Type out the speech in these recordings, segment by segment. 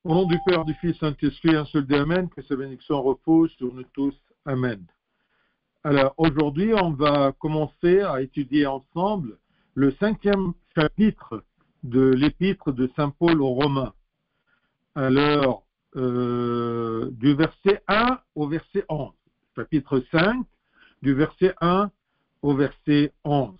Au nom du Père, du Fils, Saint-Esprit, un seul Dieu, Amen, que sa bénédiction repose sur nous tous, Amen. Alors, aujourd'hui, on va commencer à étudier ensemble le 5e chapitre de l'épître de Saint Paul aux Romains. Alors, du verset 1 au verset 11. Chapitre 5, du verset 1 au verset 11.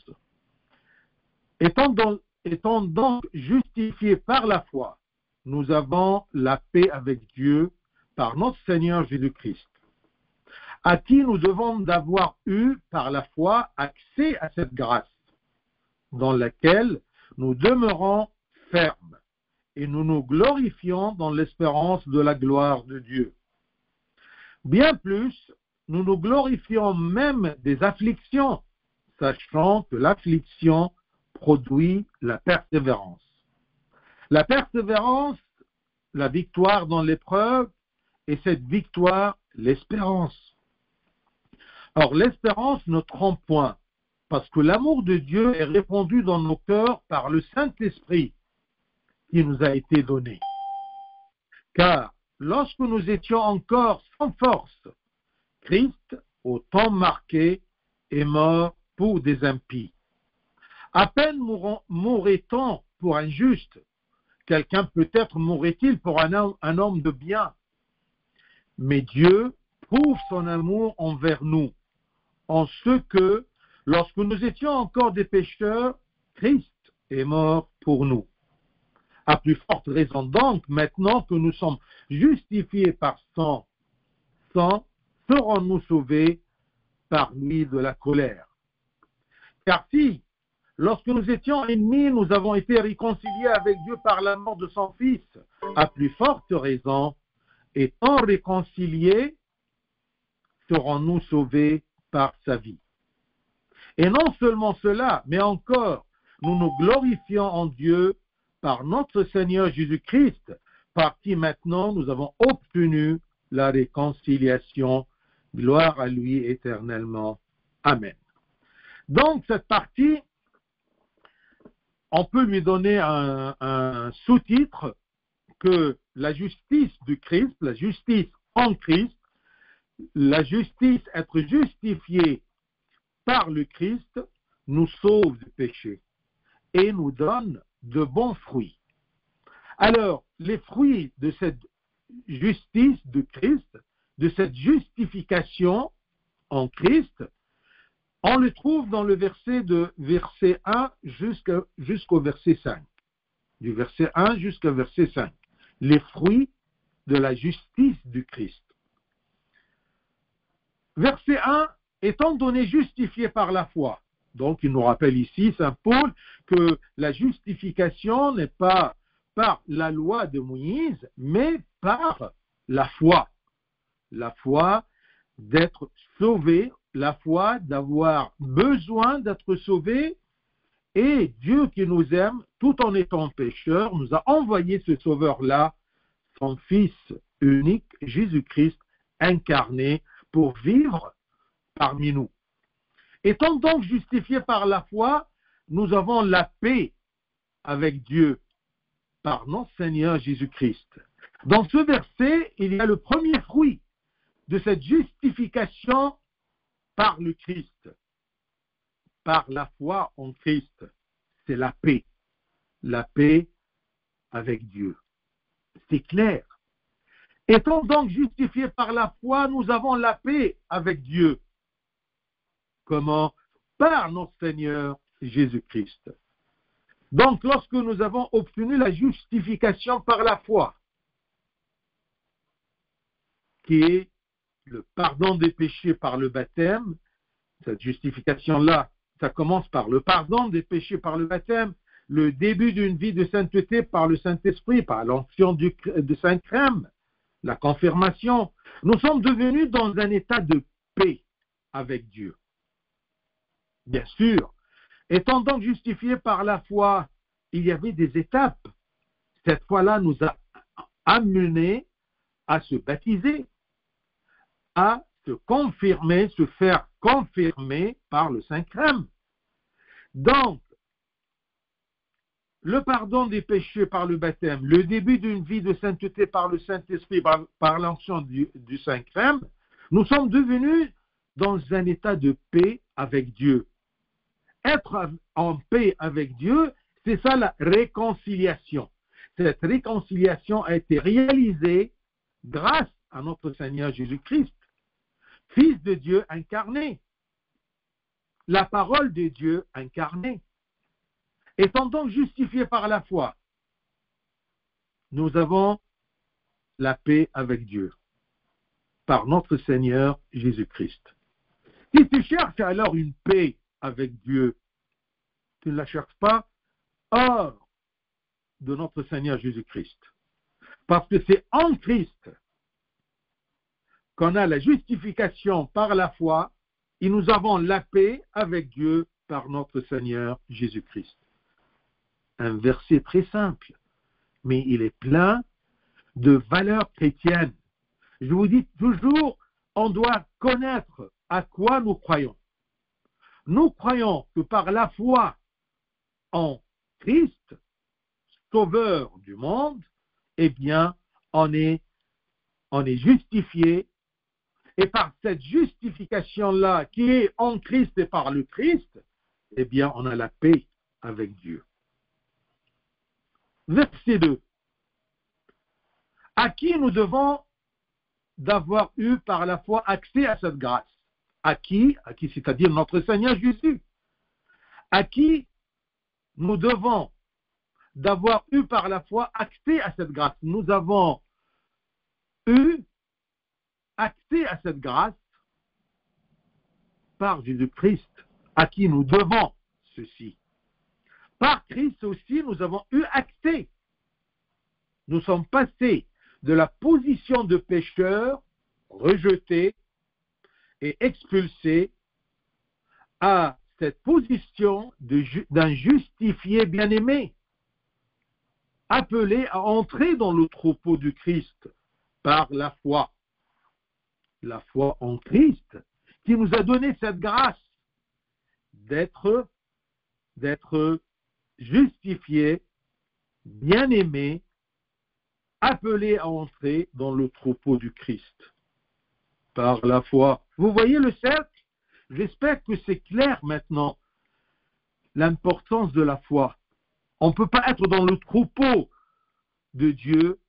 Étant donc justifiés par la foi, nous avons la paix avec Dieu par notre Seigneur Jésus-Christ, à qui nous devons d'avoir eu par la foi accès à cette grâce, dans laquelle nous demeurons fermes et nous nous glorifions dans l'espérance de la gloire de Dieu. Bien plus, nous nous glorifions même des afflictions, sachant que l'affliction produit la persévérance. La persévérance, la victoire dans l'épreuve, et cette victoire, l'espérance. Or, l'espérance ne trompe point, parce que l'amour de Dieu est répandu dans nos cœurs par le Saint-Esprit qui nous a été donné. Car, lorsque nous étions encore sans force, Christ, au temps marqué, est mort pour des impies. À peine mourrait-on pour un juste. Quelqu'un peut-être mourrait-il pour un homme de bien. Mais Dieu prouve son amour envers nous, en ce que, lorsque nous étions encore des pécheurs, Christ est mort pour nous. À plus forte raison donc, maintenant que nous sommes justifiés par son sang, serons-nous sauvés par lui de la colère. Car si, lorsque nous étions ennemis, nous avons été réconciliés avec Dieu par la mort de son Fils, à plus forte raison, étant réconciliés, serons-nous sauvés par sa vie. Et non seulement cela, mais encore, nous nous glorifions en Dieu par notre Seigneur Jésus-Christ, par qui maintenant nous avons obtenu la réconciliation. Gloire à lui éternellement. Amen. Donc, cette partie, on peut lui donner un sous-titre que la justice du Christ, la justice en Christ, la justice, être justifié par le Christ, nous sauve du péché et nous donne de bons fruits. Alors, les fruits de cette justice de Christ, de cette justification en Christ, on le trouve dans le verset 1 jusqu'au verset 5. Du verset 1 jusqu'au verset 5. Les fruits de la justice du Christ. Verset 1, étant donné justifié par la foi. Donc, il nous rappelle ici, Saint Paul, que la justification n'est pas par la loi de Moïse, mais par la foi. La foi d'être sauvé, la foi d'avoir besoin d'être sauvé, et Dieu qui nous aime, tout en étant pécheurs, nous a envoyé ce sauveur-là, son Fils unique, Jésus-Christ, incarné, pour vivre parmi nous. Étant donc justifiés par la foi, nous avons la paix avec Dieu par notre Seigneur Jésus-Christ. Dans ce verset, il y a le premier fruit de cette justification par le Christ, par la foi en Christ. C'est la paix avec Dieu. C'est clair. Étant donc justifiés par la foi, nous avons la paix avec Dieu. Comment? Par notre Seigneur Jésus-Christ. Donc, lorsque nous avons obtenu la justification par la foi, qui est le pardon des péchés par le baptême, cette justification-là, ça commence par le pardon des péchés par le baptême, le début d'une vie de sainteté par le Saint-Esprit, par l'onction de Saint-Crème, la confirmation. Nous sommes devenus dans un état de paix avec Dieu. Bien sûr, étant donc justifiés par la foi, il y avait des étapes. Cette foi-là nous a amenés à se baptiser, à se confirmer, se faire confirmer par le Saint-Crème. Donc, le pardon des péchés par le baptême, le début d'une vie de sainteté par le Saint-Esprit, par l'action du Saint-Crème, nous sommes devenus dans un état de paix avec Dieu. Être en paix avec Dieu, c'est ça la réconciliation. Cette réconciliation a été réalisée grâce à notre Seigneur Jésus-Christ, Fils de Dieu incarné, la parole de Dieu incarnée. Étant donc justifiés par la foi, nous avons la paix avec Dieu, par notre Seigneur Jésus-Christ. Si tu cherches alors une paix avec Dieu, tu ne la cherches pas hors de notre Seigneur Jésus-Christ. Parce que c'est en Christ qu'on a la justification par la foi et nous avons la paix avec Dieu par notre Seigneur Jésus-Christ. Un verset très simple, mais il est plein de valeurs chrétiennes. Je vous dis toujours, on doit connaître à quoi nous croyons. Nous croyons que par la foi en Christ, Sauveur du monde, eh bien, on est justifié. Et par cette justification-là, qui est en Christ et par le Christ, eh bien, on a la paix avec Dieu. Verset 2. À qui nous devons d'avoir eu par la foi accès à cette grâce? À qui, c'est-à-dire notre Seigneur Jésus. À qui nous devons d'avoir eu par la foi accès à cette grâce. Nous avons eu accès à cette grâce par Jésus-Christ, à qui nous devons ceci. Par Christ aussi, nous avons eu accès. Nous sommes passés de la position de pécheurs, rejetés et expulsés, à cette position d'un justifié bien-aimé, appelé à entrer dans le troupeau du Christ par la foi. La foi en Christ qui nous a donné cette grâce d'être justifié, bien-aimé, appelé à entrer dans le troupeau du Christ par la foi. Vous voyez le cercle? J'espère que c'est clair maintenant, l'importance de la foi. On ne peut pas être dans le troupeau de Dieu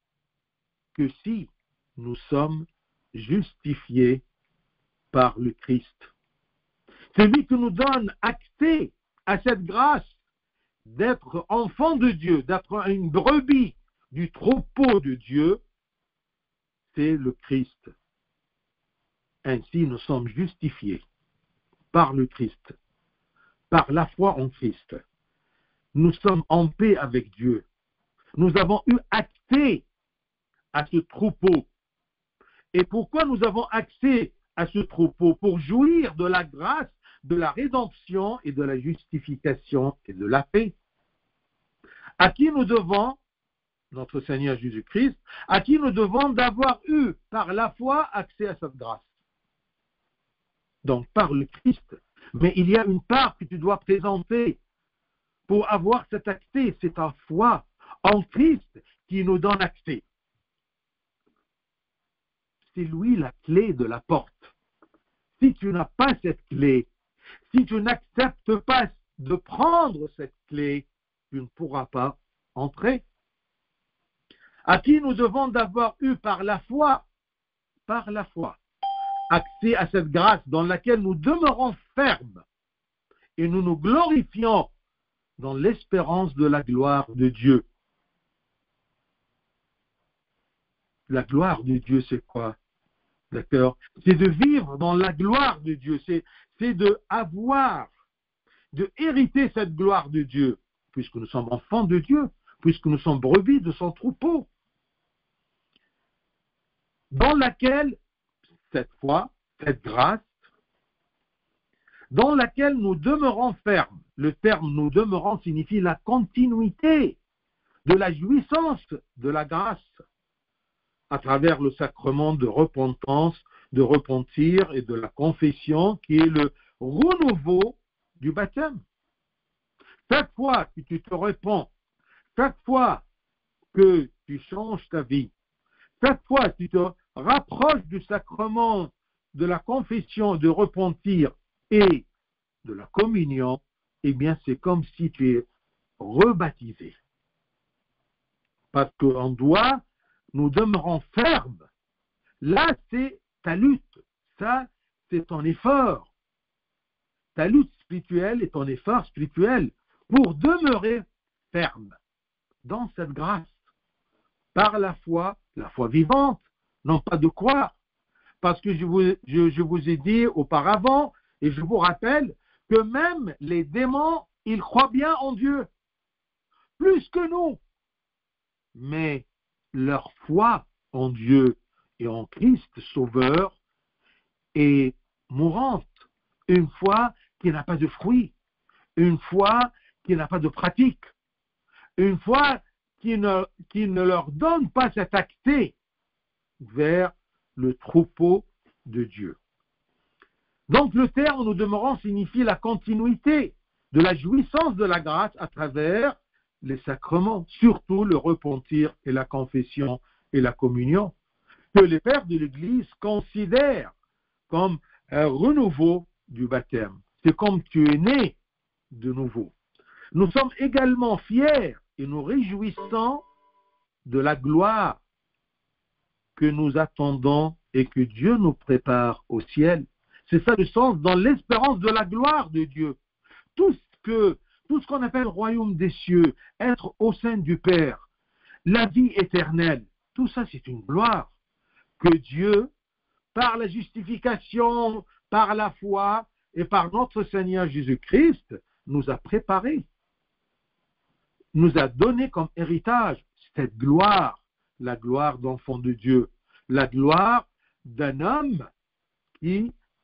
que si nous sommes justifiés par le Christ. Celui qui nous donne accès à cette grâce d'être enfant de Dieu, d'être une brebis du troupeau de Dieu, c'est le Christ. Ainsi, nous sommes justifiés par le Christ, par la foi en Christ. Nous sommes en paix avec Dieu. Nous avons eu accès à ce troupeau. Et pourquoi nous avons accès à ce troupeau? Pour jouir de la grâce, de la rédemption et de la justification et de la paix. À qui nous devons, notre Seigneur Jésus-Christ, à qui nous devons d'avoir eu par la foi accès à cette grâce. Donc par le Christ. Mais il y a une part que tu dois présenter pour avoir cet accès, c'est ta foi en Christ qui nous donne accès. C'est lui la clé de la porte. Si tu n'as pas cette clé, si tu n'acceptes pas de prendre cette clé, tu ne pourras pas entrer. À qui nous devons d'avoir eu par la foi, accès à cette grâce dans laquelle nous demeurons fermes et nous nous glorifions dans l'espérance de la gloire de Dieu. La gloire de Dieu, c'est quoi? D'accord? C'est de vivre dans la gloire de Dieu. C'est de hériter cette gloire de Dieu, puisque nous sommes enfants de Dieu, puisque nous sommes brebis de son troupeau, dans laquelle, cette foi, cette grâce, dans laquelle nous demeurons fermes. Le terme « nous demeurons » signifie la continuité de la jouissance de la grâce à travers le sacrement de repentance, de repentir et de la confession qui est le renouveau du baptême. Chaque fois que tu te répands chaque fois que tu changes ta vie, chaque fois que tu te rapproches du sacrement de la confession, de repentir et de la communion, eh bien, c'est comme si tu es rebaptisé. Parce qu'on doit, nous demeurons fermes. Là, c'est ta lutte. Ça, c'est ton effort. Ta lutte spirituelle et ton effort spirituel pour demeurer ferme dans cette grâce. Par la foi vivante, non pas de croire. Parce que je vous ai dit auparavant, et je vous rappelle, que même les démons, ils croient bien en Dieu, plus que nous. Mais leur foi en Dieu et en Christ Sauveur est mourante. Une foi qui n'a pas de fruit, une foi qui n'a pas de pratique, une foi qui ne leur donne pas cet accès vers le troupeau de Dieu. Donc le terme nous demeurons signifie la continuité de la jouissance de la grâce à travers les sacrements, surtout le repentir et la confession et la communion, que les pères de l'Église considèrent comme un renouveau du baptême. C'est comme tu es né de nouveau. Nous sommes également fiers et nous réjouissons de la gloire que nous attendons et que Dieu nous prépare au ciel. C'est ça le sens dans l'espérance de la gloire de Dieu. Tout ce qu'on appelle le royaume des cieux, être au sein du Père, la vie éternelle, tout ça c'est une gloire que Dieu, par la justification, par la foi et par notre Seigneur Jésus-Christ, nous a préparé, nous a donné comme héritage cette gloire, la gloire d'enfant de Dieu, la gloire d'un homme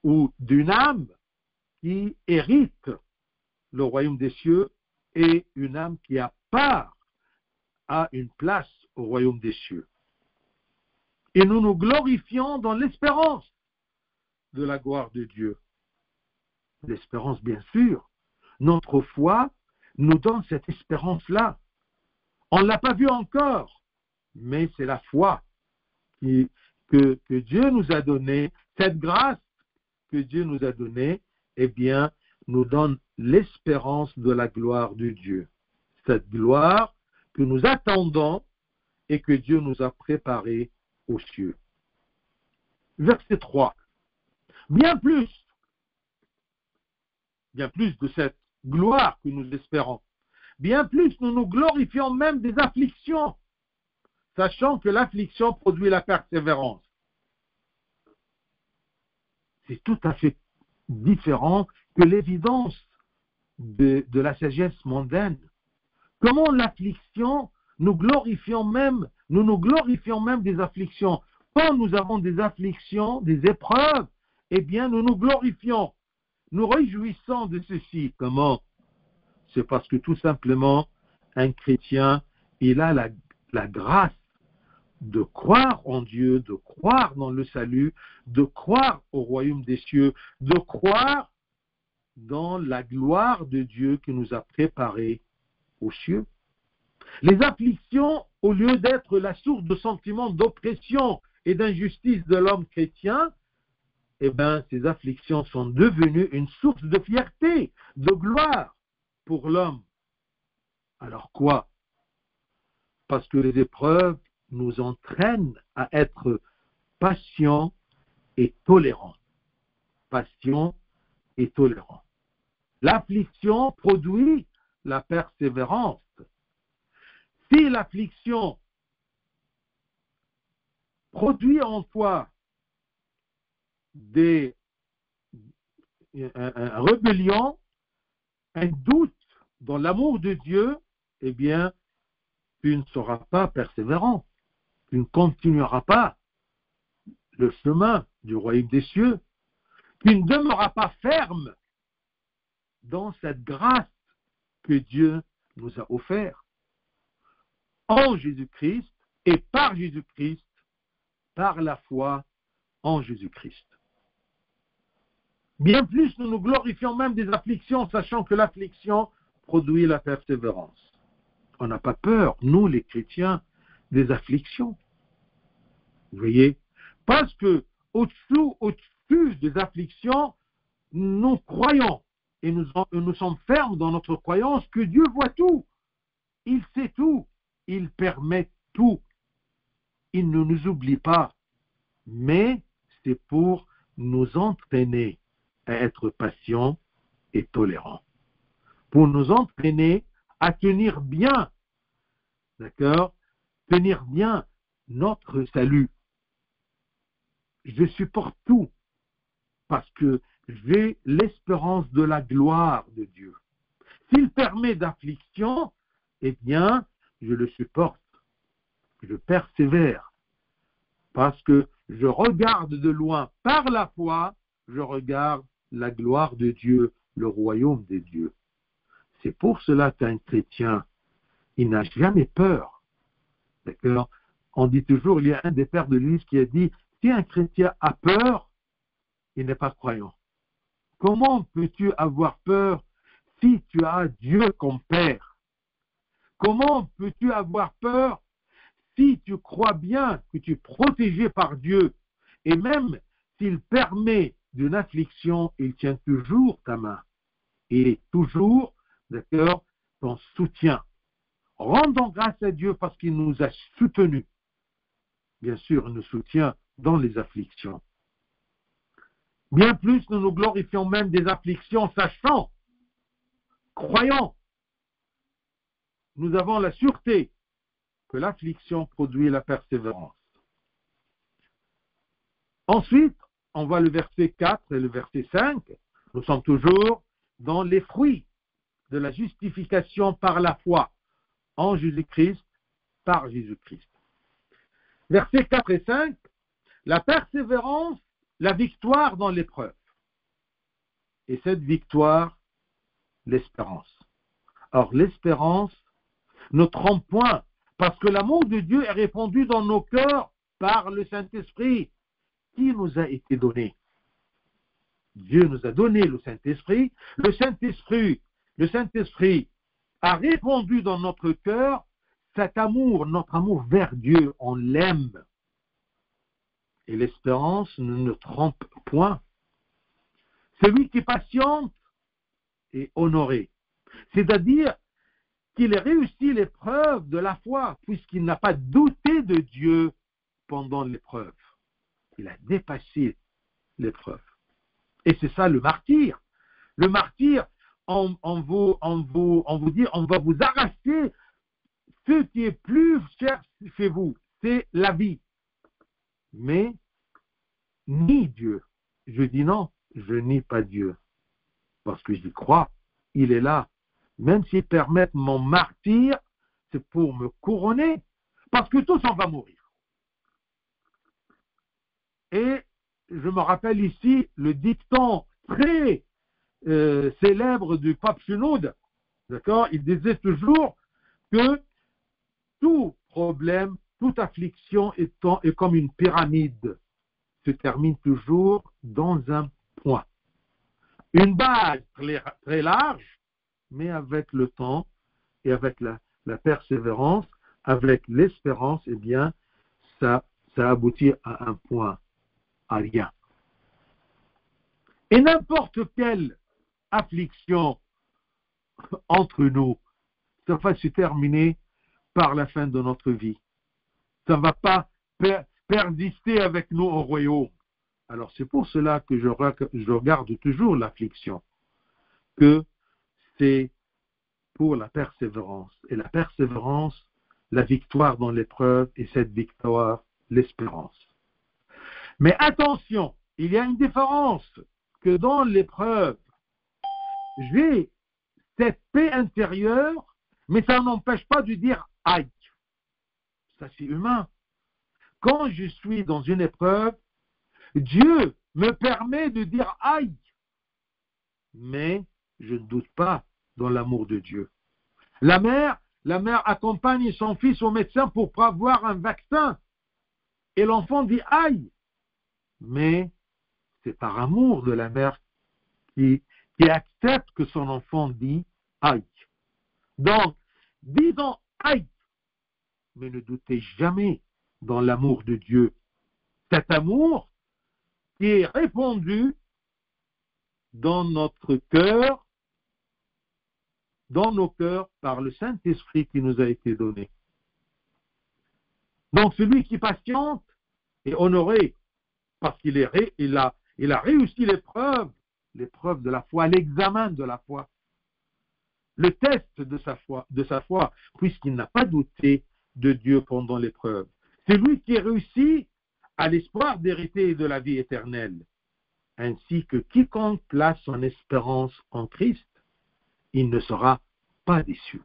ou d'une âme qui hérite le royaume des cieux et une âme qui a part à une place au royaume des cieux. Et nous nous glorifions dans l'espérance de la gloire de Dieu. L'espérance, bien sûr. Notre foi nous donne cette espérance-là. On ne l'a pas vue encore, mais c'est la foi que Dieu nous a donnée, cette grâce que Dieu nous a donnée, eh bien, nous donne l'espérance de la gloire de Dieu. Cette gloire que nous attendons et que Dieu nous a préparée aux cieux. Verset 3. Bien plus de cette gloire que nous espérons, bien plus nous nous glorifions même des afflictions, sachant que l'affliction produit la persévérance. C'est tout à fait différent que l'évidence de la sagesse mondaine. Comment l'affliction, nous nous glorifions même des afflictions. Quand nous avons des afflictions, des épreuves, eh bien nous nous glorifions, nous réjouissons de ceci. Comment? C'est parce que tout simplement, un chrétien, il a la grâce de croire en Dieu, de croire dans le salut, de croire au royaume des cieux, de croire dans la gloire de Dieu qui nous a préparés aux cieux. Les afflictions, au lieu d'être la source de sentiments d'oppression et d'injustice de l'homme chrétien, eh bien, ces afflictions sont devenues une source de fierté, de gloire pour l'homme. Alors quoi? Parce que les épreuves nous entraînent à être patients et tolérants. Patients et tolérants. L'affliction produit la persévérance. Si l'affliction produit en toi une rébellion, un doute dans l'amour de Dieu, eh bien, tu ne seras pas persévérant. Tu ne continueras pas le chemin du royaume des cieux. Tu ne demeureras pas ferme dans cette grâce que Dieu nous a offerte en Jésus-Christ et par Jésus-Christ, par la foi en Jésus-Christ. Bien plus, nous nous glorifions même des afflictions, sachant que l'affliction produit la persévérance. On n'a pas peur, nous les chrétiens, des afflictions. Vous voyez? Parce que au-dessus des afflictions, nous croyons et nous sommes fermes dans notre croyance que Dieu voit tout. Il sait tout. Il permet tout. Il ne nous oublie pas. Mais c'est pour nous entraîner à être patients et tolérants. Pour nous entraîner à tenir bien, d'accord? Tenir bien notre salut. Je supporte tout parce que j'ai l'espérance de la gloire de Dieu. S'il permet d'affliction, eh bien, je le supporte. Je persévère parce que je regarde de loin par la foi, je regarde la gloire de Dieu, le royaume de Dieu. C'est pour cela qu'un chrétien, il n'a jamais peur. D'accord? On dit toujours, il y a un des pères de l'Église qui a dit, si un chrétien a peur, il n'est pas croyant. Comment peux-tu avoir peur si tu as Dieu comme Père? Comment peux-tu avoir peur si tu crois bien que tu es protégé par Dieu? Et même s'il permet d'une affliction, il tient toujours ta main. Il est toujours, d'accord, ton soutien. Rendons grâce à Dieu parce qu'il nous a soutenus. Bien sûr, il nous soutient dans les afflictions. Bien plus, nous nous glorifions même des afflictions, sachant, croyant, nous avons la sûreté que l'affliction produit la persévérance. Ensuite, on voit le verset 4 et le verset 5. Nous sommes toujours dans les fruits de la justification par la foi en Jésus-Christ, par Jésus-Christ. Versets 4 et 5, la persévérance, la victoire dans l'épreuve. Et cette victoire, l'espérance. Or, l'espérance ne trompe point, parce que l'amour de Dieu est répandu dans nos cœurs par le Saint-Esprit qui nous a été donné. Dieu nous a donné le Saint-Esprit. Le Saint-Esprit a répandu dans notre cœur cet amour, notre amour vers Dieu. On l'aime. Et l'espérance ne nous trompe point. Celui qui patiente est honoré. C'est-à-dire qu'il a réussi l'épreuve de la foi, puisqu'il n'a pas douté de Dieu pendant l'épreuve. Il a dépassé l'épreuve. Et c'est ça le martyr. Le martyr, on vous dit, on va vous arracher ce qui est plus cher chez vous, c'est la vie. Mais nie Dieu. Je dis non, je nie pas Dieu. Parce que j'y crois, il est là. Même s'il permet mon martyr, c'est pour me couronner. Parce que tous on va mourir. Et je me rappelle ici le dicton très célèbre du pape Synode. D'accord? Il disait toujours que tout problème, toute affliction est comme une pyramide, se termine toujours dans un point. Une base très large, mais avec le temps et avec la persévérance, avec l'espérance, eh bien, ça aboutit à un point, à rien. Et n'importe quelle affliction entre nous, ça va se terminer par la fin de notre vie. Ça ne va pas persister avec nous au royaume. Alors c'est pour cela que je regarde toujours l'affliction, que c'est pour la persévérance. Et la persévérance, la victoire dans l'épreuve, et cette victoire, l'espérance. Mais attention, il y a une différence, que dans l'épreuve, j'ai cette paix intérieure, mais ça n'empêche pas de dire « aïe ». Ça, c'est humain. Quand je suis dans une épreuve, Dieu me permet de dire « aïe ». Mais je ne doute pas dans l'amour de Dieu. La mère accompagne son fils au médecin pour avoir un vaccin. Et l'enfant dit « aïe ». Mais c'est par amour de la mère qui accepte que son enfant dit « aïe ». Donc, disons aïe, mais ne doutez jamais dans l'amour de Dieu. Cet amour qui est répandu dans notre cœur, dans nos cœurs, par le Saint-Esprit qui nous a été donné. Donc celui qui patiente est honoré parce qu'il a réussi l'épreuve de la foi, l'examen de la foi, le test de sa foi, puisqu'il n'a pas douté de Dieu pendant l'épreuve. C'est lui qui réussit à l'espoir d'hériter de la vie éternelle, ainsi que quiconque place son espérance en Christ, il ne sera pas déçu.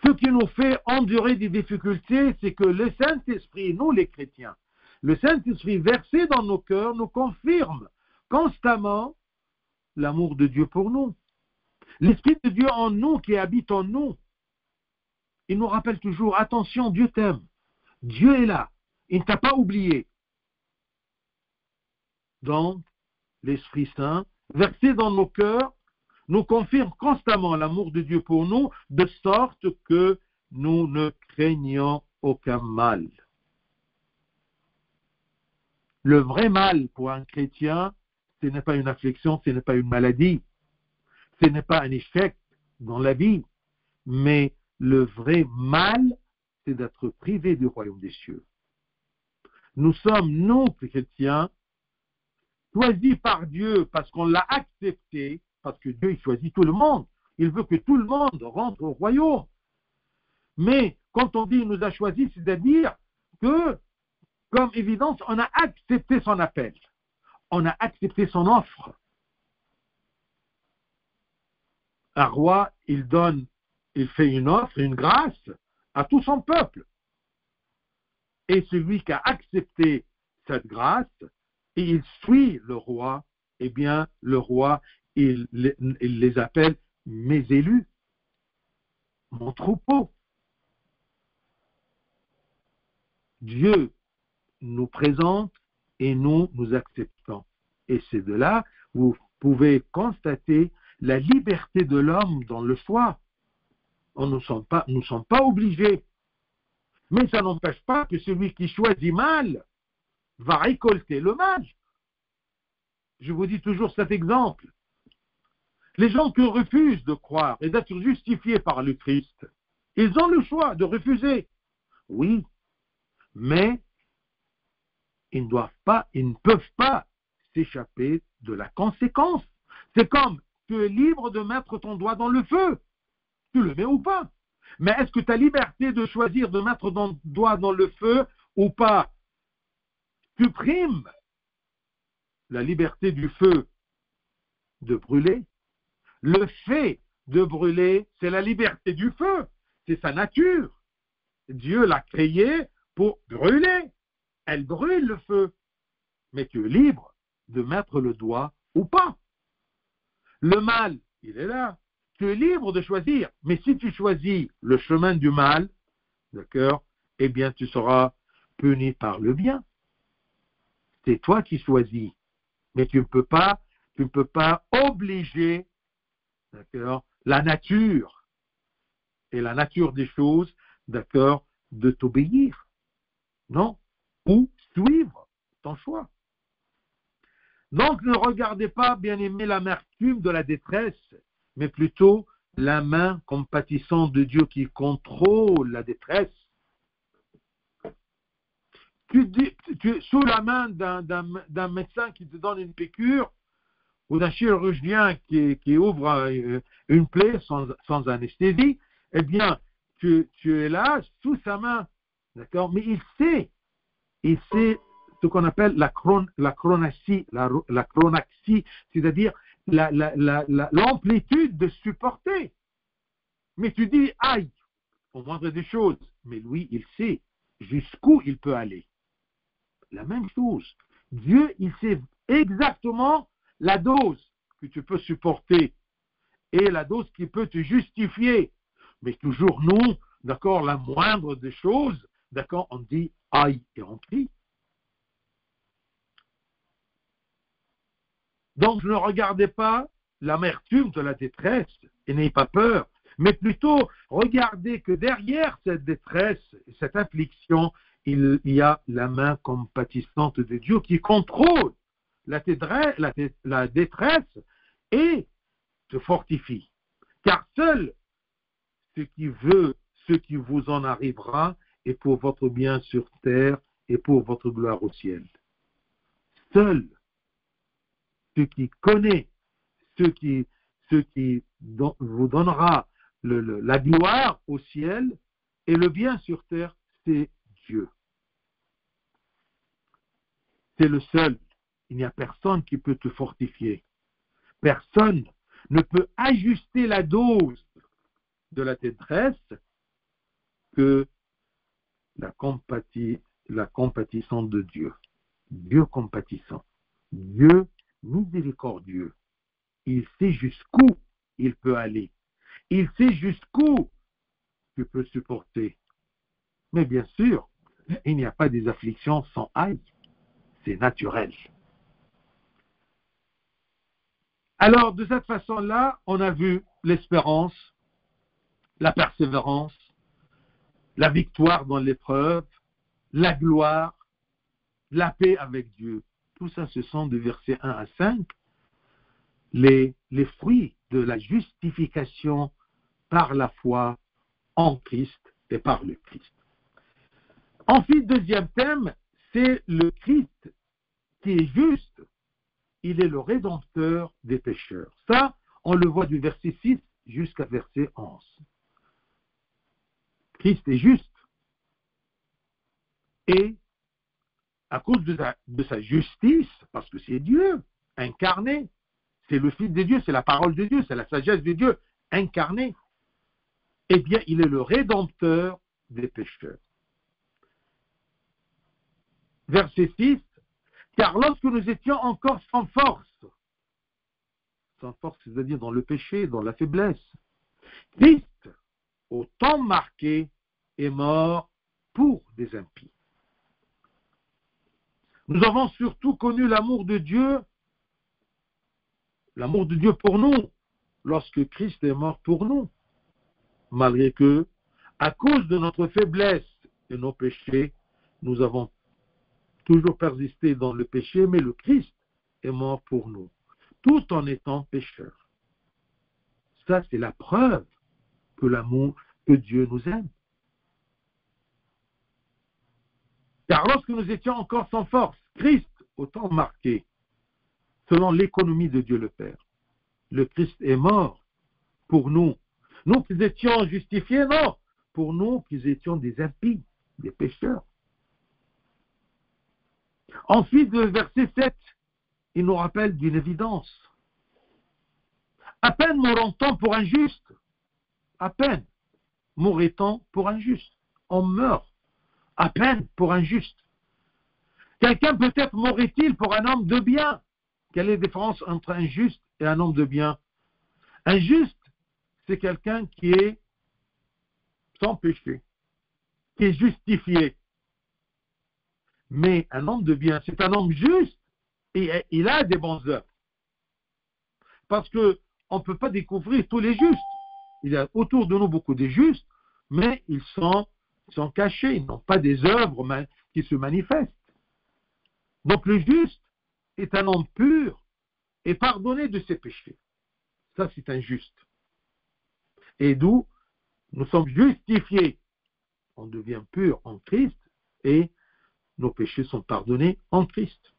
Ce qui nous fait endurer des difficultés, c'est que le Saint-Esprit, nous les chrétiens, le Saint-Esprit versé dans nos cœurs nous confirme constamment l'amour de Dieu pour nous. L'Esprit de Dieu en nous, qui habite en nous, il nous rappelle toujours, attention, Dieu t'aime. Dieu est là. Il ne t'a pas oublié. Donc, l'Esprit Saint, versé dans nos cœurs, nous confirme constamment l'amour de Dieu pour nous, de sorte que nous ne craignons aucun mal. Le vrai mal pour un chrétien, ce n'est pas une affliction, ce n'est pas une maladie, ce n'est pas un échec dans la vie, mais le vrai mal, c'est d'être privé du royaume des cieux. Nous sommes, nous, chrétiens, choisis par Dieu parce qu'on l'a accepté, parce que Dieu il choisit tout le monde. Il veut que tout le monde rentre au royaume. Mais quand on dit il nous a choisis, c'est-à-dire que, comme évidence, on a accepté son appel. On a accepté son offre. Un roi, il fait une offre, une grâce à tout son peuple. Et celui qui a accepté cette grâce, et il suit le roi, eh bien, le roi, il les appelle mes élus, mon troupeau. Dieu nous présente et nous acceptons. Et c'est de là où vous pouvez constater la liberté de l'homme dans le choix. Nous ne sommes pas obligés. Mais ça n'empêche pas que celui qui choisit mal va récolter le mal. Je vous dis toujours cet exemple. Les gens qui refusent de croire et d'être justifiés par le Christ, ils ont le choix de refuser. Oui, mais ils ne peuvent pas s'échapper de la conséquence. C'est comme tu es libre de mettre ton doigt dans le feu. Tu le mets ou pas. Mais est-ce que tu as liberté de choisir de mettre ton doigt dans le feu ou pas? Tu primes la liberté du feu de brûler. Le fait de brûler, c'est la liberté du feu. C'est sa nature. Dieu l'a créé pour brûler. Elle brûle le feu. Mais tu es libre de mettre le doigt ou pas. Le mal, il est là. Tu es libre de choisir. Mais si tu choisis le chemin du mal, d'accord, eh bien tu seras puni par le bien. C'est toi qui choisis. Mais tu ne peux pas obliger, d'accord, la nature et la nature des choses, d'accord, de t'obéir. Non. Ou suivre ton choix. Donc ne regardez pas, bien-aimé, l'amertume de la détresse, mais plutôt la main compatissante de Dieu qui contrôle la détresse. Tu es sous la main d'un médecin qui te donne une piqûre ou d'un chirurgien qui ouvre une plaie sans anesthésie, eh bien, tu es là sous sa main, d'accord? Mais il sait ce qu'on appelle la chronaxie, c'est-à-dire l'amplitude de supporter. Mais tu dis, aïe, au moindre des choses. Mais lui, il sait jusqu'où il peut aller. La même chose. Dieu, il sait exactement la dose que tu peux supporter et la dose qui peut te justifier. Mais toujours nous, d'accord, la moindre des choses, d'accord, on dit aïe et on crie. Donc ne regardez pas l'amertume de la détresse et n'ayez pas peur, mais plutôt regardez que derrière cette détresse, cette affliction, il y a la main compatissante de Dieu qui contrôle la détresse et te fortifie. Car seul ce qui vous en arrivera est pour votre bien sur terre et pour votre gloire au ciel. Seul ce qui connaît, ce qui vous donnera la gloire au ciel et le bien sur terre, c'est Dieu. C'est le seul. Il n'y a personne qui peut te fortifier. Personne ne peut ajuster la dose de la détresse que la compatissante de Dieu. Dieu compatissant. Dieu miséricordieux. Il sait jusqu'où il peut aller. Il sait jusqu'où tu peux supporter. Mais bien sûr, il n'y a pas des afflictions sans aille. C'est naturel. Alors, de cette façon-là, on a vu l'espérance, la persévérance, la victoire dans l'épreuve, la gloire, la paix avec Dieu. Tout ça, ce sont de versets 1 à 5, les fruits de la justification par la foi en Christ et par le Christ. Ensuite, deuxième thème, c'est le Christ qui est juste. Il est le rédempteur des pécheurs. Ça, on le voit du verset 6 jusqu'à verset 11. Christ est juste. Et à cause de sa justice, parce que c'est Dieu incarné, c'est le Fils de Dieu, c'est la parole de Dieu, c'est la sagesse de Dieu incarnée, eh bien, il est le rédempteur des pécheurs. Verset 6, car lorsque nous étions encore sans force, c'est-à-dire dans le péché, dans la faiblesse, Christ, au temps marqué, est mort pour des impies. Nous avons surtout connu l'amour de Dieu pour nous, lorsque Christ est mort pour nous. Malgré que, à cause de notre faiblesse et nos péchés, nous avons toujours persisté dans le péché, mais le Christ est mort pour nous, tout en étant pécheurs. Ça, c'est la preuve que Dieu nous aime. Car lorsque nous étions encore sans force, Christ, au temps marqué, selon l'économie de Dieu le Père, le Christ est mort pour nous. Nous qui étions justifiés, non, pour nous qui étions des impies, des pécheurs. Ensuite, le verset 7, il nous rappelle d'une évidence. À peine mourrait-on pour un juste. À peine mourrait-on pour un juste. On meurt à peine pour un juste. Quelqu'un peut-être mourrait-il pour un homme de bien. Quelle est la différence entre un juste et un homme de bien? Un juste, c'est quelqu'un qui est sans péché, qui est justifié. Mais un homme de bien, c'est un homme juste et il a des bonnes œuvres. Parce qu'on ne peut pas découvrir tous les justes. Il y a autour de nous beaucoup de justes, mais ils sont cachés, ils n'ont pas des œuvres qui se manifestent. Donc le juste est un homme pur et pardonné de ses péchés. Ça, c'est un juste. Et d'où nous sommes justifiés. On devient pur en Christ et nos péchés sont pardonnés en Christ.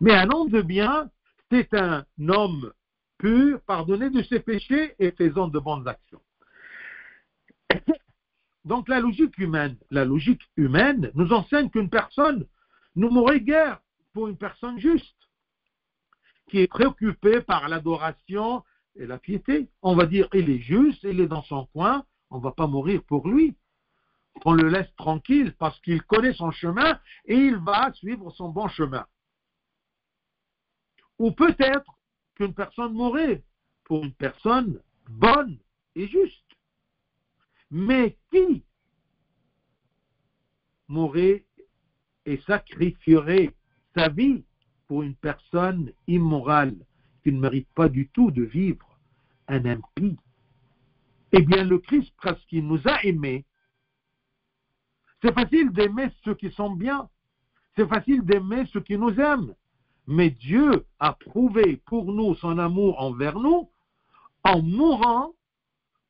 Mais un homme de bien, c'est un homme pur, pardonné de ses péchés et faisant de bonnes actions. Donc la logique humaine nous enseigne qu'une personne ne mourrait guère pour une personne juste, qui est préoccupée par l'adoration et la piété. On va dire, il est juste, il est dans son coin, on ne va pas mourir pour lui. On le laisse tranquille parce qu'il connaît son chemin et il va suivre son bon chemin. Ou peut-être qu'une personne mourrait pour une personne bonne et juste. Mais qui mourrait et sacrifierait sa vie pour une personne immorale qui ne mérite pas du tout de vivre, un impie? Eh bien, le Christ, parce qu'il nous a aimés, c'est facile d'aimer ceux qui sont bien. C'est facile d'aimer ceux qui nous aiment. Mais Dieu a prouvé pour nous son amour envers nous en mourant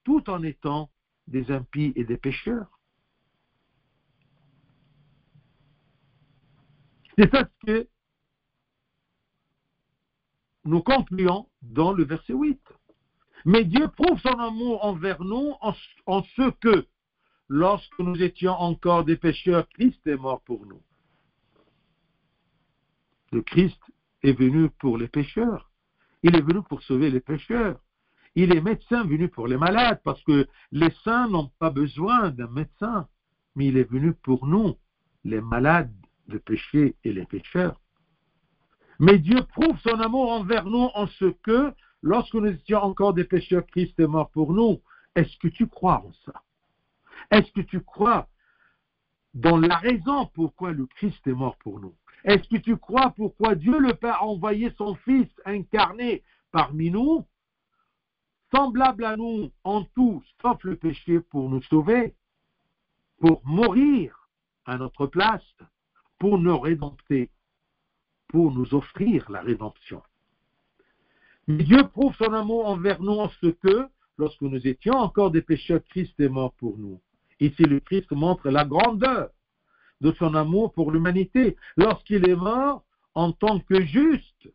tout en étant des impies et des pécheurs. C'est ça ce que nous concluons dans le verset 8. Mais Dieu prouve son amour envers nous en ce que, lorsque nous étions encore des pécheurs, Christ est mort pour nous. Le Christ est venu pour les pécheurs. Il est venu pour sauver les pécheurs. Il est médecin venu pour les malades, parce que les saints n'ont pas besoin d'un médecin, mais il est venu pour nous, les malades de péché et les pécheurs. Mais Dieu prouve son amour envers nous en ce que, lorsque nous étions encore des pécheurs, Christ est mort pour nous. Est-ce que tu crois en ça? Est-ce que tu crois dans la raison pourquoi le Christ est mort pour nous? Est-ce que tu crois pourquoi Dieu le Père a envoyé son Fils incarné parmi nous, semblable à nous en tout, sauf le péché, pour nous sauver, pour mourir à notre place, pour nous rédempter, pour nous offrir la rédemption? Mais Dieu prouve son amour envers nous en ce que, lorsque nous étions encore des pécheurs, Christ est mort pour nous. Ici, le Christ montre la grandeur de son amour pour l'humanité, lorsqu'il est mort en tant que juste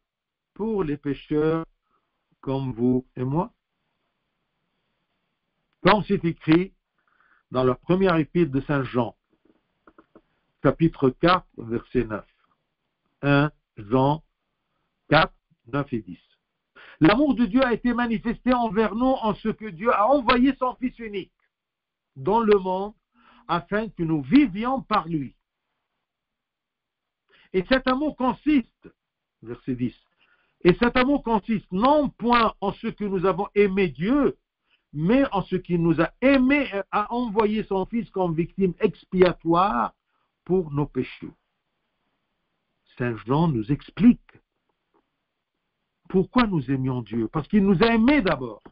pour les pécheurs comme vous et moi. Comme c'est écrit dans la première épître de Saint Jean, chapitre 4, verset 9. 1 Jean 4, 9 et 10. L'amour de Dieu a été manifesté envers nous en ce que Dieu a envoyé son Fils unique dans le monde afin que nous vivions par lui. Et cet amour consiste, verset 10, et cet amour consiste non point en ce que nous avons aimé Dieu, mais en ce qu'il nous a aimés et a envoyé son Fils comme victime expiatoire pour nos péchés. Saint Jean nous explique pourquoi nous aimions Dieu. Parce qu'il nous a aimés d'abord.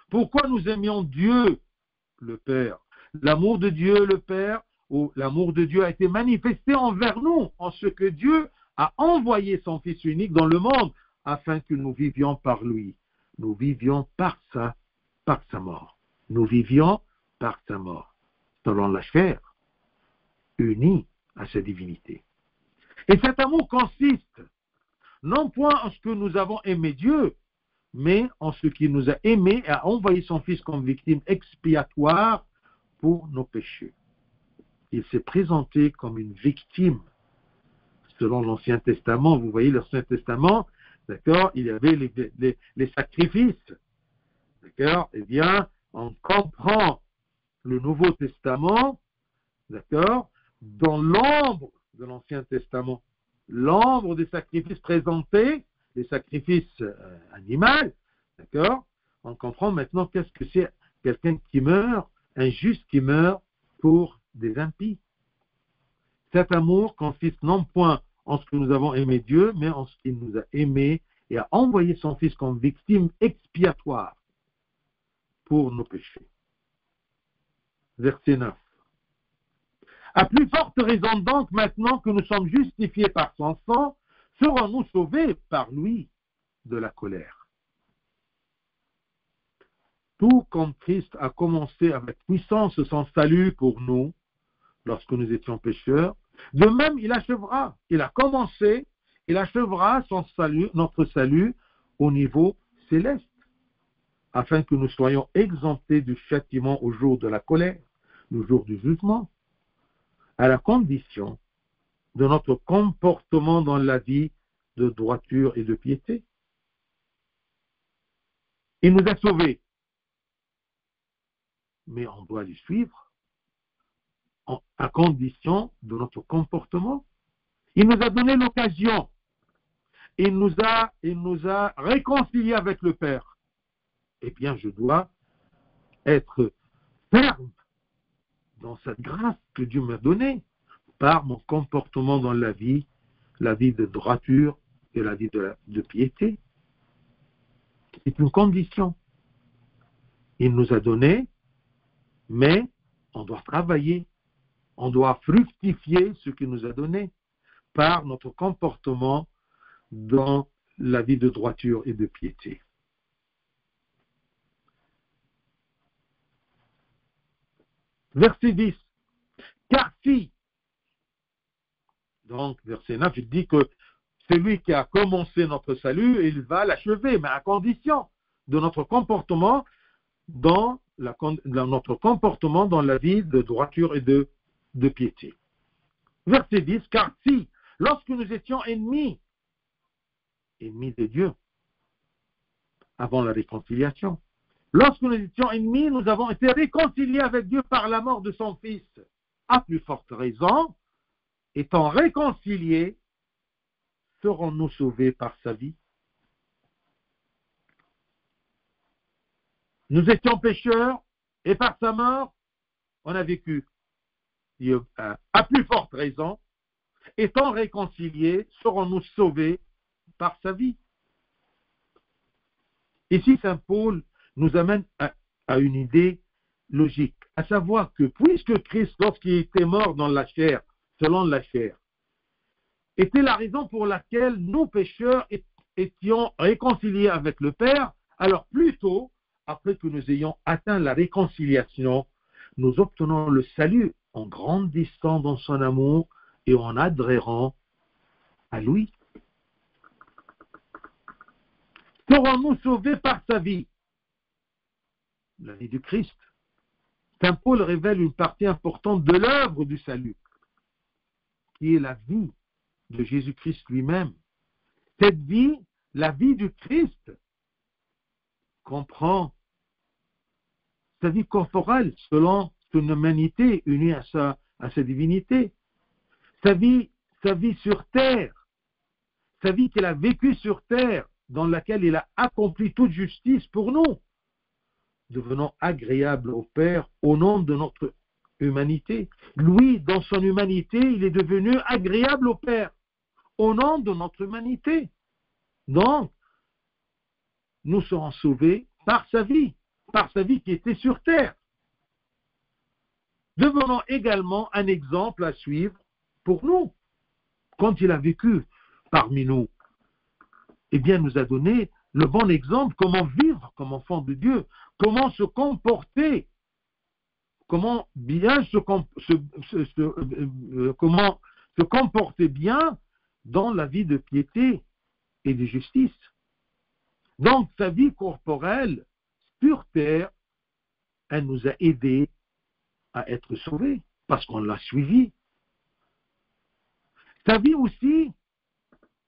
Pourquoi nous aimions Dieu, le Père? L'amour de Dieu, le Père, ou l'amour de Dieu a été manifesté envers nous, en ce que Dieu a envoyé son Fils unique dans le monde, afin que nous vivions par lui. Nous vivions par sa mort. Nous vivions par sa mort, selon la chair, unis à sa divinité. Et cet amour consiste non point en ce que nous avons aimé Dieu, mais en ce qu'il nous a aimés et a envoyé son Fils comme victime expiatoire pour nos péchés. Il s'est présenté comme une victime. Selon l'Ancien Testament, vous voyez l'Ancien Testament, d'accord, il y avait les sacrifices. D'accord? Eh bien, on comprend le Nouveau Testament, d'accord, dans l'ombre de l'Ancien Testament. L'ombre des sacrifices présentés, les sacrifices animaux, d'accord? On comprend maintenant qu'est-ce que c'est quelqu'un qui meurt, un juste qui meurt pour des impies. Cet amour consiste non point en ce que nous avons aimé Dieu, mais en ce qu'il nous a aimés et a envoyé son Fils comme victime expiatoire pour nos péchés. Verset 9. À plus forte raison donc, maintenant que nous sommes justifiés par son sang, serons-nous sauvés par lui de la colère. Tout comme Christ a commencé avec puissance son salut pour nous, lorsque nous étions pécheurs, de même il achèvera. Il a commencé, il achèvera son salut, notre salut au niveau céleste, afin que nous soyons exemptés du châtiment au jour de la colère, le jour du jugement, à la condition de notre comportement dans la vie de droiture et de piété. Il nous a sauvés, mais on doit les suivre à condition de notre comportement. Il nous a donné l'occasion. Il nous a réconciliés avec le Père. Eh bien, je dois être ferme dans cette grâce que Dieu m'a donnée par mon comportement dans la vie de droiture et la vie de piété. C'est une condition. Il nous a donné, mais on doit travailler, on doit fructifier ce qu'il nous a donné par notre comportement dans la vie de droiture et de piété. Verset 10. Car si, donc verset 9, il dit que c'est lui qui a commencé notre salut, il va l'achever, mais à condition de notre comportement dans notre comportement dans la vie de droiture et de piété. Verset 10, car si, lorsque nous étions ennemis de Dieu, avant la réconciliation, lorsque nous étions ennemis, nous avons été réconciliés avec Dieu par la mort de son Fils. À plus forte raison, étant réconciliés, serons-nous sauvés par sa vie? Nous étions pécheurs et par sa mort, on a vécu. À plus forte raison, étant réconciliés, serons-nous sauvés par sa vie? Ici, Saint Paul nous amène à une idée logique, à savoir que puisque Christ, lorsqu'il était mort dans la chair, selon la chair, était la raison pour laquelle nous, pécheurs, étions réconciliés avec le Père, alors plutôt, après que nous ayons atteint la réconciliation, nous obtenons le salut en grandissant dans son amour et en adhérant à lui. Serons-nous sauvés par sa vie? La vie du Christ. Saint Paul révèle une partie importante de l'œuvre du salut, qui est la vie de Jésus-Christ lui-même. Cette vie, la vie du Christ, comprend sa vie corporelle selon son humanité unie à sa divinité. Sa vie sur terre, sa vie qu'il a vécue sur terre, dans laquelle il a accompli toute justice pour nous, devenant agréable au Père au nom de notre humanité. Lui, dans son humanité, il est devenu agréable au Père au nom de notre humanité. Donc, nous serons sauvés par sa vie qui était sur terre. Devenons également un exemple à suivre pour nous. Quand il a vécu parmi nous, eh bien, nous a donné le bon exemple, comment vivre comme enfant de Dieu, comment se comporter, comment bien comment se comporter bien dans la vie de piété et de justice. Donc, sa vie corporelle sur terre, elle nous a aidés à être sauvés parce qu'on l'a suivi. Sa vie aussi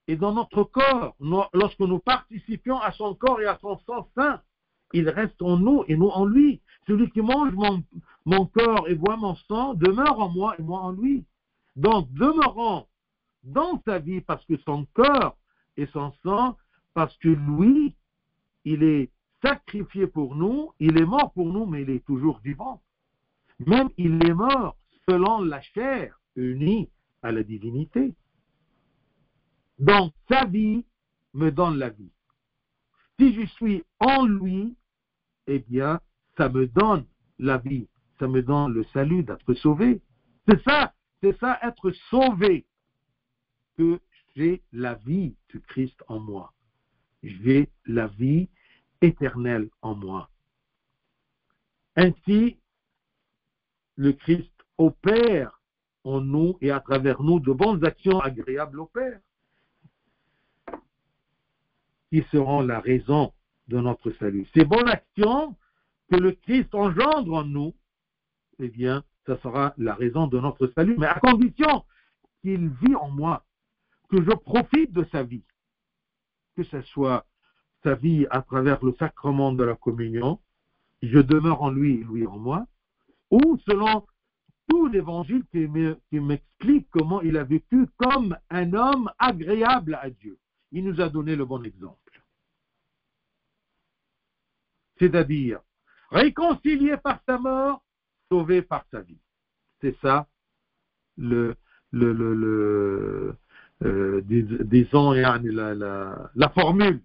est dans notre corps. Lorsque nous participions à son corps et à son sang saint, il reste en nous et nous en lui. Celui qui mange mon corps et boit mon sang demeure en moi et moi en lui. Donc, demeurons dans sa vie parce que son corps et son sang, parce que lui, il est sacrifié pour nous, il est mort pour nous, mais il est toujours vivant. Même il est mort selon la chair, unie à la divinité. Donc, sa vie me donne la vie. Si je suis en lui, eh bien, ça me donne la vie. Ça me donne le salut d'être sauvé. C'est ça, être sauvé. Que j'ai la vie du Christ en moi. J'ai la vie éternelle en moi. Ainsi, le Christ opère en nous et à travers nous de bonnes actions agréables au Père, qui seront la raison de notre salut. Ces bonnes actions que le Christ engendre en nous, eh bien, ça sera la raison de notre salut, mais à condition qu'il vit en moi, que je profite de sa vie, que ce soit sa vie à travers le sacrement de la communion, je demeure en lui et lui en moi, ou selon tout l'évangile qui m'explique comment il a vécu comme un homme agréable à Dieu. Il nous a donné le bon exemple. C'est-à-dire, réconcilié par sa mort, sauvé par sa vie. C'est ça, disons, la formule.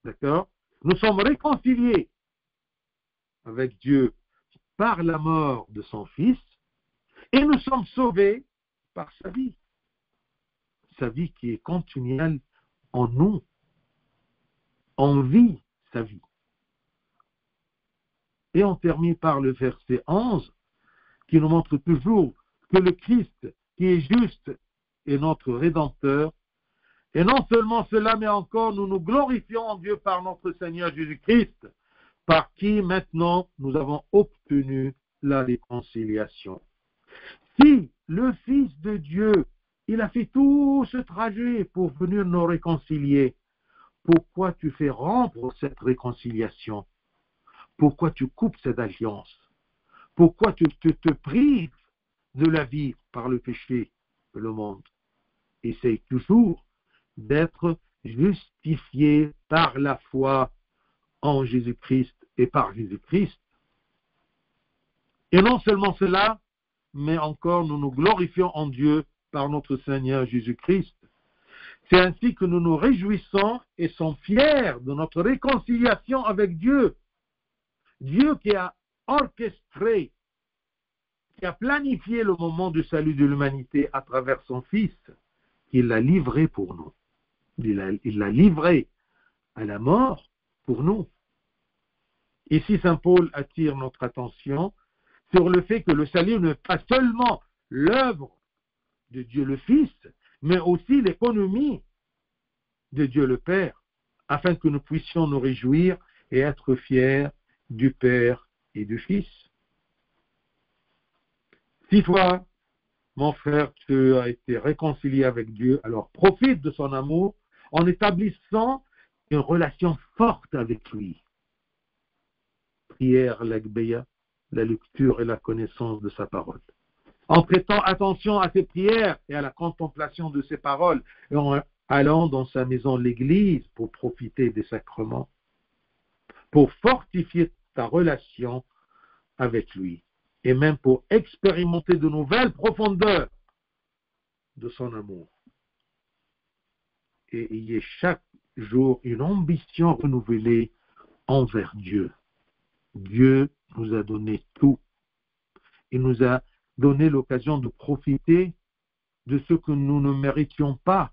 D'accord? Nous sommes réconciliés avec Dieu par la mort de son Fils, et nous sommes sauvés par sa vie qui est continuelle en nous, on vit sa vie. Et on termine par le verset 11, qui nous montre toujours que le Christ, qui est juste, est notre Rédempteur. Et non seulement cela, mais encore nous nous glorifions en Dieu par notre Seigneur Jésus-Christ, par qui maintenant nous avons obtenu la réconciliation. Si le Fils de Dieu, il a fait tout ce trajet pour venir nous réconcilier, pourquoi tu fais rompre cette réconciliation? Pourquoi tu coupes cette alliance? Pourquoi tu te prives de la vie par le péché de le monde? Essaye toujours d'être justifié par la foi en Jésus-Christ et par Jésus-Christ. Et non seulement cela, mais encore nous nous glorifions en Dieu par notre Seigneur Jésus-Christ. C'est ainsi que nous nous réjouissons et sommes fiers de notre réconciliation avec Dieu. Dieu qui a orchestré, qui a planifié le moment du salut de l'humanité à travers son Fils, qu'il l'a livré pour nous. Il l'a livré à la mort pour nous. Ici, Saint Paul attire notre attention sur le fait que le salut n'est pas seulement l'œuvre de Dieu le Fils, mais aussi l'économie de Dieu le Père, afin que nous puissions nous réjouir et être fiers du Père et du Fils. Si toi, mon frère, tu as été réconcilié avec Dieu, alors profite de son amour en établissant une relation forte avec lui. Prière, l'agbeya, la lecture et la connaissance de sa parole. En prêtant attention à ses prières et à la contemplation de ses paroles, et en allant dans sa maison, l'église, pour profiter des sacrements, pour fortifier ta relation avec lui, et même pour expérimenter de nouvelles profondeurs de son amour. Et il y ait chaque jour une ambition renouvelée envers Dieu. Dieu nous a donné tout. Il nous a donné l'occasion de profiter de ce que nous ne méritions pas.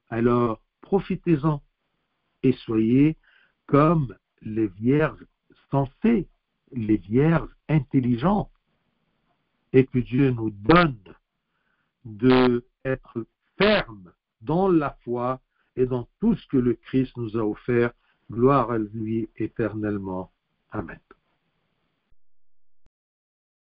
Alors, profitez-en et soyez comme les vierges sensées, les vierges intelligentes, et que Dieu nous donne d'être fermes dans la foi et dans tout ce que le Christ nous a offert. Gloire à lui éternellement. Amen.